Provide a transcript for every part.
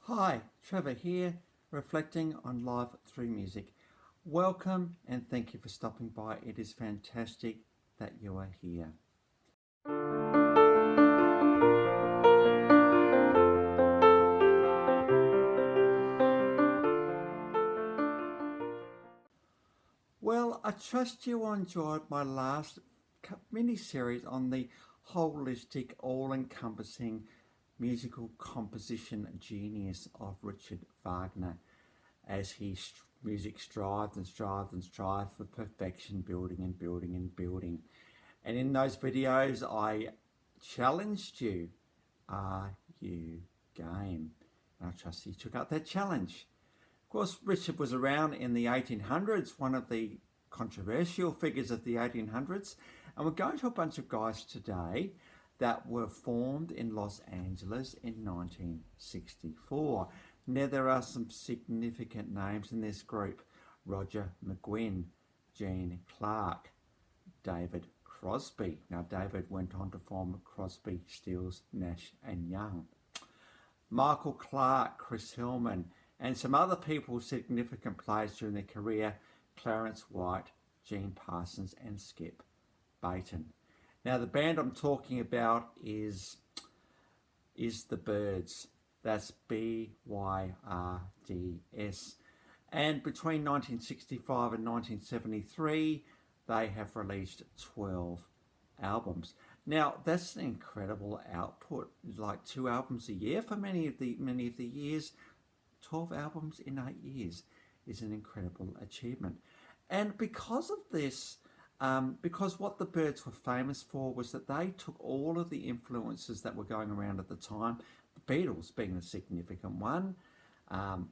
Hi, Trevor here, reflecting on life through music. Welcome and thank you for stopping by. It is fantastic that you are here. Well, I trust you enjoyed my last mini series on the holistic, all encompassing musical composition genius of Richard Wagner as music strived and strived and strived for perfection, building and building and building. And in those videos, I challenged you. Are you game? And I trust you took up that challenge. Of course, Richard was around in the 1800s, one of the controversial figures of the 1800s. And we're going to a bunch of guys today that were formed in Los Angeles in 1964. Now, there are some significant names in this group: Roger McGuinn, Gene Clark, David Crosby. Now, David went on to form Crosby, Stills, Nash and Young. Michael Clark, Chris Hillman, and some other people significant players during their career: Clarence White, Gene Parsons and Skip Bayton. Now, the band I'm talking about is the Byrds. That's Byrds. And between 1965 and 1973, they have released 12 albums. Now, that's an incredible output, like 2 albums a year for many of the years. 12 albums in 8 years is an incredible achievement. And because of this, because what the Byrds were famous for was that they took all of the influences that were going around at the time, the Beatles being a significant one.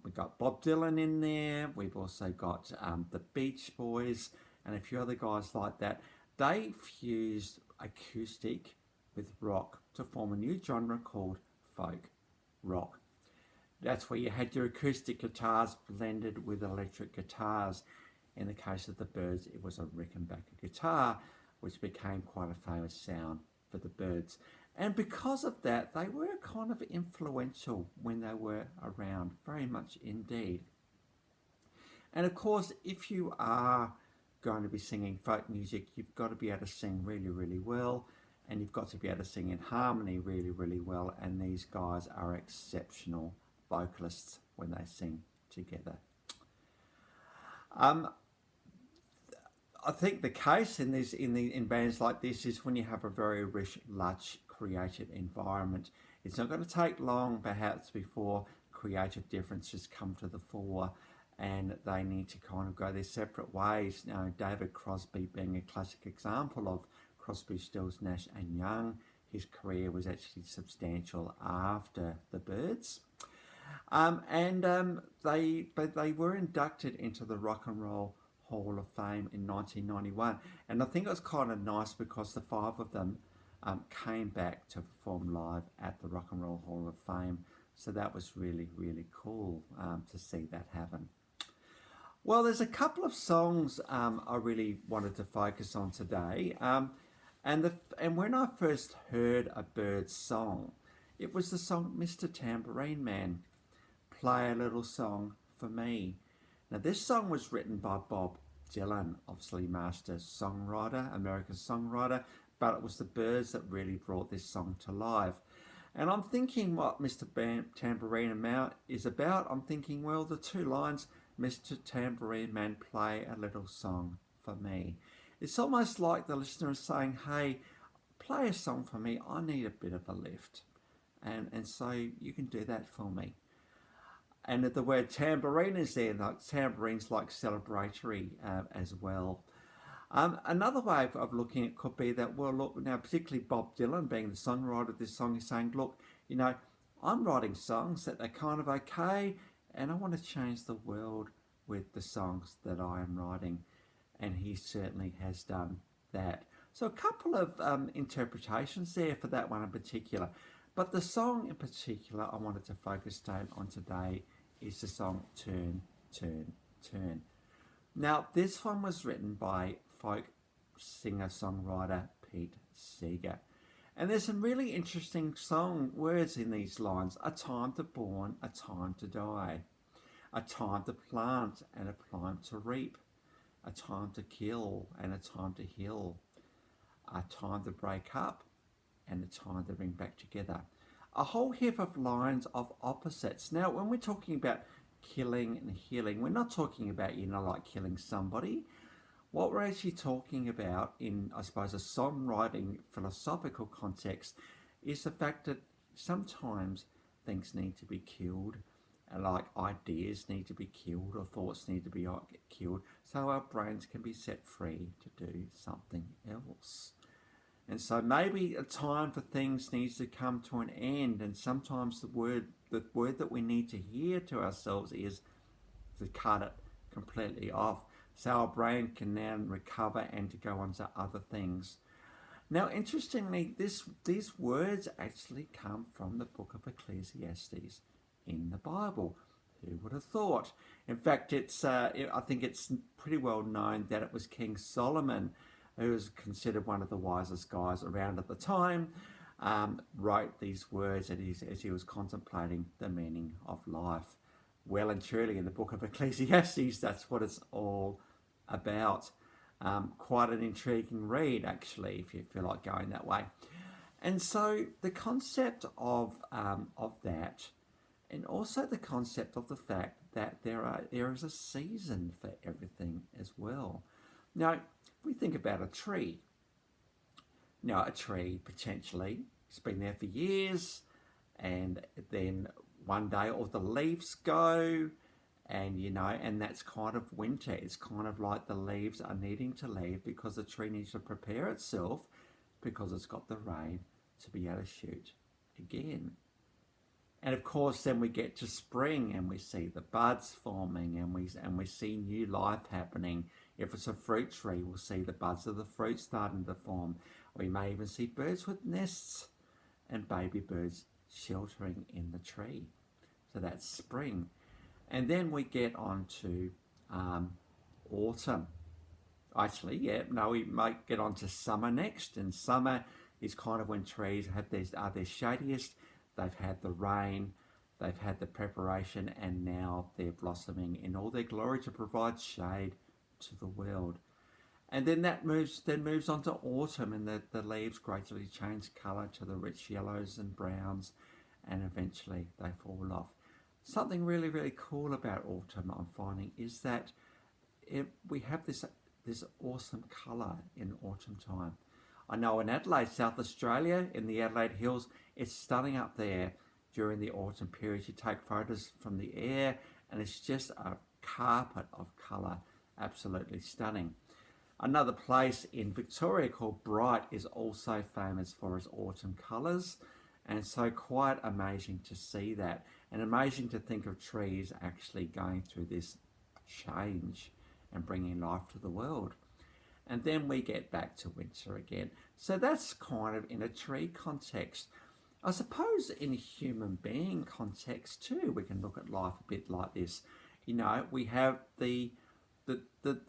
We've got Bob Dylan in there. We've also got the Beach Boys and a few other guys like that. They fused acoustic with rock to form a new genre called folk rock. That's where you had your acoustic guitars blended with electric guitars. In the case of the Byrds, it was a Rickenbacker guitar, which became quite a famous sound for the Byrds. And because of that, they were kind of influential when they were around, very much indeed. And of course, if you are going to be singing folk music, you've got to be able to sing really, really well, and you've got to be able to sing in harmony really, really well. And these guys are exceptional vocalists when they sing together. I think the case in bands like this is when you have a very rich, lush, creative environment. It's not going to take long, perhaps, before creative differences come to the fore, and they need to kind of go their separate ways. Now, David Crosby being a classic example of Crosby, Stills, Nash and Young. His career was actually substantial after the Byrds. They were inducted into the Rock and Roll Hall of Fame in 1991. And I think it was kind of nice because the 5 of them came back to perform live at the Rock and Roll Hall of Fame. So that was really, really cool to see that happen. Well, there's a couple of songs I really wanted to focus on today. And when I first heard a Byrds song, it was the song Mr. Tamborine Man, Play a Little Song for Me. Now, this song was written by Bob Dylan, obviously master songwriter, American songwriter, but it was the Byrds that really brought this song to life. And I'm thinking what Mr. Tamborine Man is about. I'm thinking, well, the 2 lines, Mr. Tamborine Man, play a little song for me. It's almost like the listener is saying, hey, play a song for me. I need a bit of a lift. And so you can do that for me. And the word tambourine is there, like tambourine's like celebratory as well. Another way of looking at it could be that, well, look, now particularly Bob Dylan being the songwriter of this song is saying, look, I'm writing songs that are kind of okay, and I want to change the world with the songs that I am writing. And he certainly has done that. So a couple of interpretations there for that one in particular. But the song in particular I wanted to focus on today is the song Turn, Turn, Turn. Now, this one was written by folk singer-songwriter Pete Seeger. And there's some really interesting song words in these lines. A time to born, a time to die. A time to plant and a time to reap. A time to kill and a time to heal. A time to break up and a time to bring back together. A whole heap of lines of opposites. Now, when we're talking about killing and healing, we're not talking about, like killing somebody. What we're actually talking about in, I suppose, a songwriting philosophical context is the fact that sometimes things need to be killed, like ideas need to be killed or thoughts need to be killed, so our brains can be set free to do something else. And so maybe a time for things needs to come to an end, and sometimes the word that we need to hear to ourselves is to cut it completely off, so our brain can now recover and to go on to other things. Now, interestingly, these words actually come from the book of Ecclesiastes in the Bible. Who would have thought? In fact, I think it's pretty well known that it was King Solomon, who was considered one of the wisest guys around at the time, wrote these words as he was contemplating the meaning of life. Well and truly in the book of Ecclesiastes, that's what it's all about. Quite an intriguing read, actually, if you feel like going that way. And so the concept of that, and also the concept of the fact that there is a season for everything as well. Now, we think about a tree. Now, a tree potentially has been there for years, and then one day all the leaves go, and that's kind of winter. It's kind of like the leaves are needing to leave because the tree needs to prepare itself because it's got the rain to be able to shoot again. And of course, then we get to spring and we see the buds forming and we see new life happening. If it's a fruit tree, we'll see the buds of the fruit starting to form. We may even see birds with nests and baby birds sheltering in the tree. So that's spring. And then we get on to autumn. Actually, we might get on to summer next. And summer is kind of when trees are their shadiest. They've had the rain, they've had the preparation, and now they're blossoming in all their glory to provide shade to the world. And then that moves on to autumn, and the leaves gradually change colour to the rich yellows and browns, and eventually they fall off. Something really, really cool about autumn, I'm finding, is that we have this awesome colour in autumn time. I know in Adelaide, South Australia, in the Adelaide Hills, it's stunning up there during the autumn period. You take photos from the air and it's just a carpet of colour, absolutely stunning. Another place in Victoria called Bright is also famous for its autumn colours, and so quite amazing to see that, and amazing to think of trees actually going through this change and bringing life to the world. And then we get back to winter again. So that's kind of in a tree context. I suppose in a human being context too, we can look at life a bit like this. We have the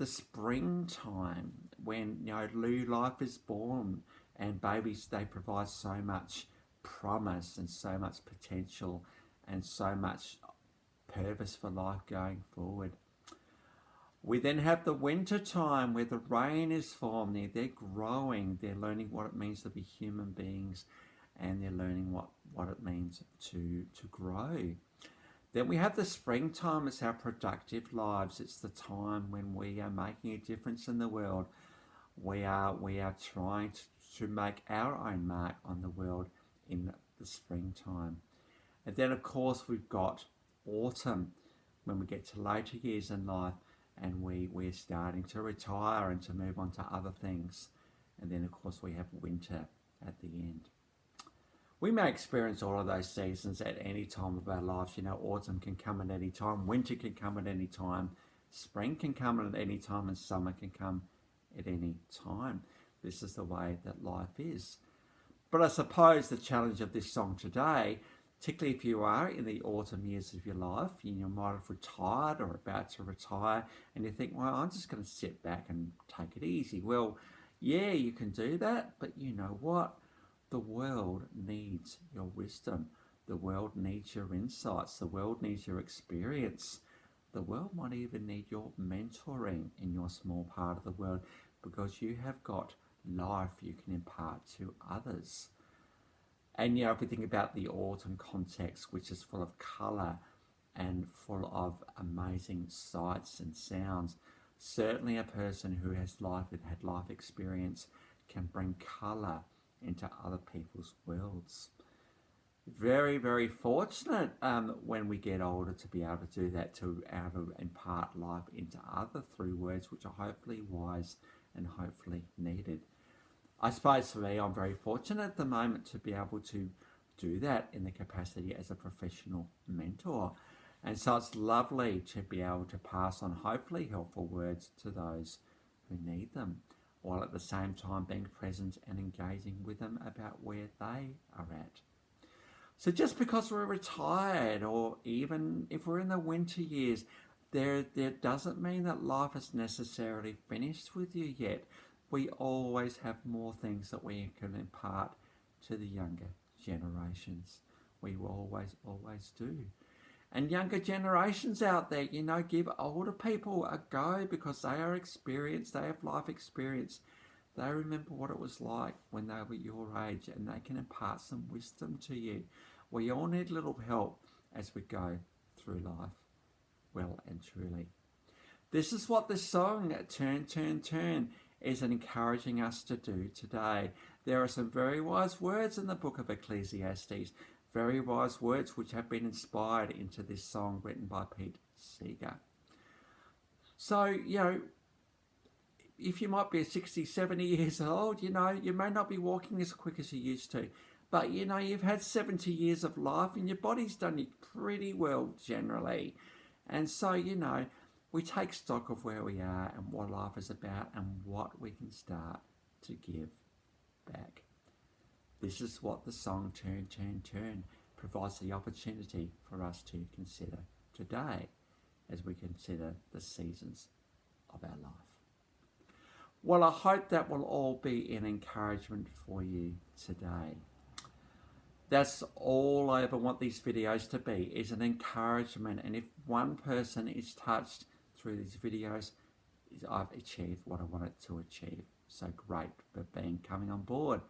springtime when new life is born, and babies, they provide so much promise and so much potential and so much purpose for life going forward. We then have the winter time where the rain is forming. They're growing. They're learning what it means to be human beings, and they're learning what it means to grow. Then we have the springtime. It's our productive lives. It's the time when we are making a difference in the world. We are trying to make our own mark on the world in the springtime. And then, of course, we've got autumn when we get to later years in life, and we're starting to retire and to move on to other things. And then, of course, we have winter at the end. We may experience all of those seasons at any time of our lives. Autumn can come at any time, winter can come at any time, spring can come at any time, and summer can come at any time. This is the way that life is. But I suppose the challenge of this song today, particularly if you are in the autumn years of your life, you might have retired or about to retire, and you think, well, I'm just going to sit back and take it easy. Well, yeah, you can do that, but you know what? The world needs your wisdom. The world needs your insights. The world needs your experience. The world might even need your mentoring in your small part of the world, because you have got life you can impart to others. And if we think about the autumn context, which is full of colour and full of amazing sights and sounds, certainly a person who has had life experience can bring colour into other people's worlds. Very, very fortunate when we get older to be able to do that, to able to impart life into other through words which are hopefully wise and hopefully needed. I suppose for me, I'm very fortunate at the moment to be able to do that in the capacity as a professional mentor. And so it's lovely to be able to pass on hopefully helpful words to those who need them, while at the same time being present and engaging with them about where they are at. So just because we're retired, or even if we're in the winter years, there doesn't mean that life is necessarily finished with you yet. We always have more things that we can impart to the younger generations. We always do. And younger generations out there, give older people a go, because they are experienced, they have life experience. They remember what it was like when they were your age, and they can impart some wisdom to you. We all need a little help as we go through life, well and truly. This is what the song Turn, Turn, Turn is encouraging us to do today. There are some very wise words in the book of Ecclesiastes, very wise words which have been inspired into this song written by Pete Seeger. So, if you might be 60, 70 years old, you may not be walking as quick as you used to. But, you've had 70 years of life and your body's done you pretty well generally. And so, we take stock of where we are and what life is about and what we can start to give back. This is what the song Turn, Turn, Turn provides the opportunity for us to consider today as we consider the seasons of our life. Well, I hope that will all be an encouragement for you today. That's all I ever want these videos to be, is an encouragement. And if one person is touched through these videos, I've achieved what I wanted to achieve. So great for coming on board.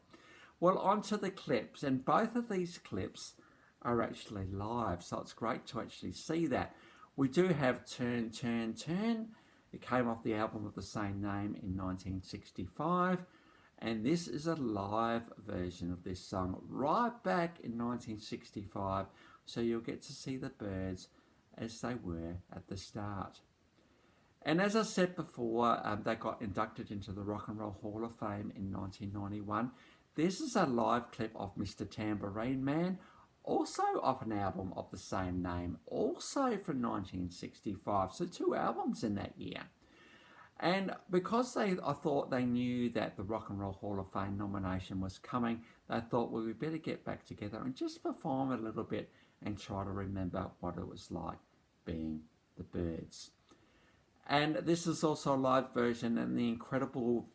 Well, on to the clips, and both of these clips are actually live, so it's great to actually see that. We do have Turn, Turn, Turn. It came off the album of the same name in 1965, and this is a live version of this song right back in 1965, so you'll get to see the Byrds as they were at the start. And as I said before, they got inducted into the Rock and Roll Hall of Fame in 1991. This is a live clip of Mr. Tamborine Man, also off an album of the same name, also from 1965. So 2 albums in that year. And because I thought they knew that the Rock and Roll Hall of Fame nomination was coming, they thought, well, we better get back together and just perform a little bit and try to remember what it was like being the Byrds. And this is also a live version, and the incredible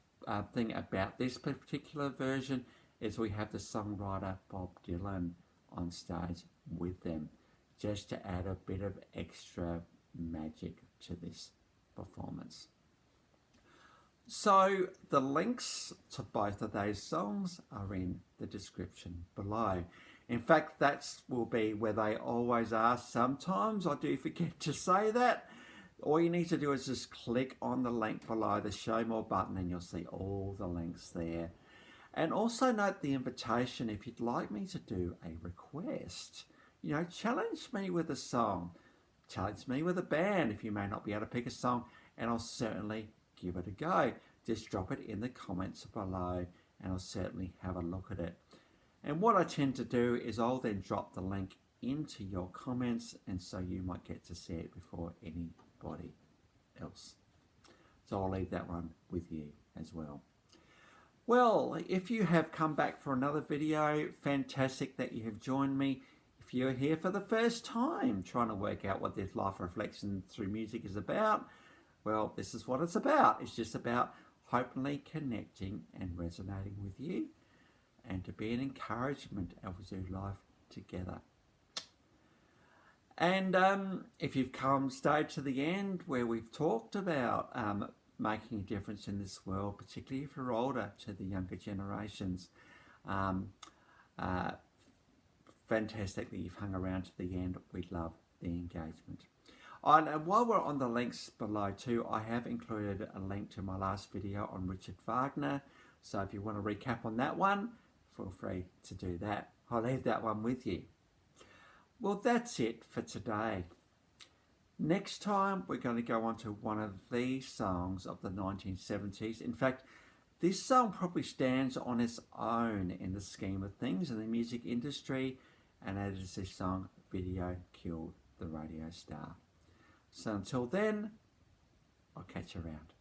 thing about this particular version is we have the songwriter Bob Dylan on stage with them, just to add a bit of extra magic to this performance. So the links to both of those songs are in the description below. In fact, that will be where they always are. Sometimes I do forget to say that. All you need to do is just click on the link below, the Show More button, and you'll see all the links there. And also note the invitation if you'd like me to do a request. Challenge me with a song. Challenge me with a band if you may not be able to pick a song, and I'll certainly give it a go. Just drop it in the comments below and I'll certainly have a look at it. And what I tend to do is I'll then drop the link into your comments, and so you might get to see it before anybody else. So I'll leave that one with you as well. Well, if you have come back for another video, fantastic that you have joined me. If you're here for the first time trying to work out what this life reflection through music is about, well, this is what it's about. It's just about hopefully connecting and resonating with you. and to be an encouragement as we do life together. And if you've stayed to the end where we've talked about making a difference in this world, particularly if you're older, to the younger generations, fantastic that you've hung around to the end. We love the engagement. And while we're on the links below too, I have included a link to my last video on Richard Wagner. So if you want to recap on that one, feel free to do that. I'll leave that one with you. Well, that's it for today. Next time, we're going to go on to one of these songs of the 1970s. In fact, this song probably stands on its own in the scheme of things in the music industry, and it is this song, Video Killed the Radio Star. So until then, I'll catch you around.